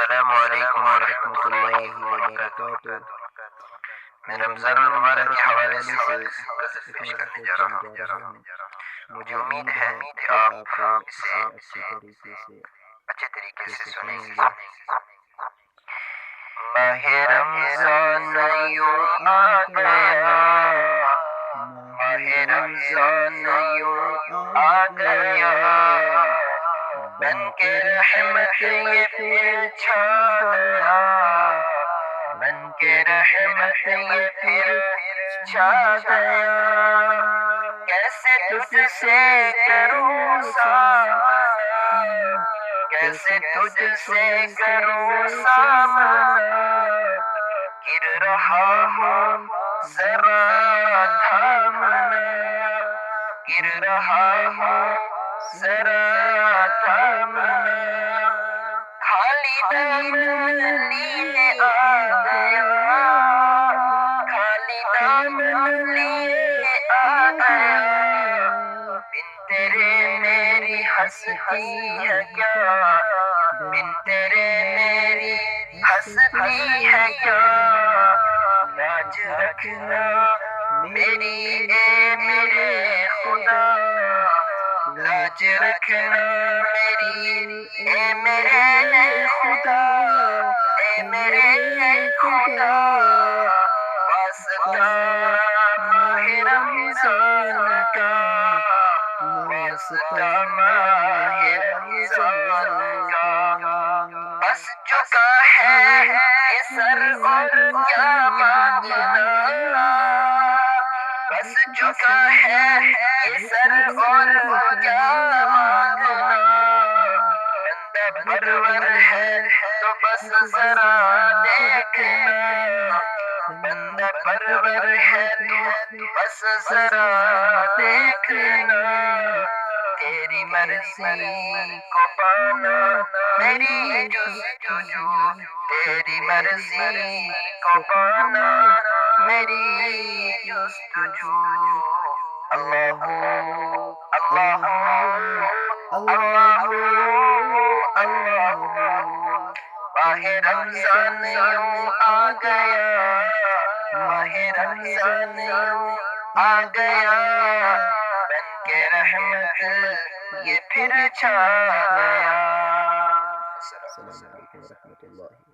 السلام علیکم ورحمۃ اللہ وبرکاتہ۔ میں رمضان المبارک کے حوالے سے غزل پیش کرنے جا رہا ہوں۔ مجھے امید ہے کہ آپ اسے اچھے طریقے سے سنیں گے۔ ماہ رمضان یوں آ گیا، ماہ رمضان یوں آ گیا، بن کے رحمت یہ پھر چھا گیا، بن کے رحمت یہ پھر چھا گیا۔ کیسے تجھ سے کروں سامنا، کیسے تجھ سے کروں سامنا، گر رہا ہوں ذرا تھامنا، گر رہا ہوں ذرا تھامنا۔ خالی دامن لیے آ گیا، خالی دامن لیے آ گیا، بن تیرے میری ہستی ہے کیا، بن تیرے میری ہستی ہے کیا۔ لاج رکھنا میری اے میرے خدا، لاج رکھنا میری اے میرے خدا، اے میرے خدا۔ واسطہ ماہ رمضان کا، واسطہ ماہ رمضان کا۔ بس چکا ہے یہ سر اور کیا مانگنا، بس چکا ہے یہ سر اور کیا مانگنا۔ بندہ پرور ہے تو بس ذرا دیکھنا، بندہ پرور ہے تو بس ذرا دیکھنا۔ تیری مرضی کو پانا میری جستجو، تیری مرضی کو پانا میری جستجو۔ اللہ اللہ اللہ اللہ، ماہ رمضان یوں آ گیا، ماہ رمضان یوں آ گیا، بن کے رحمت یہ پھر چھا گیا۔ السلام علیکم ورحمۃ اللہ۔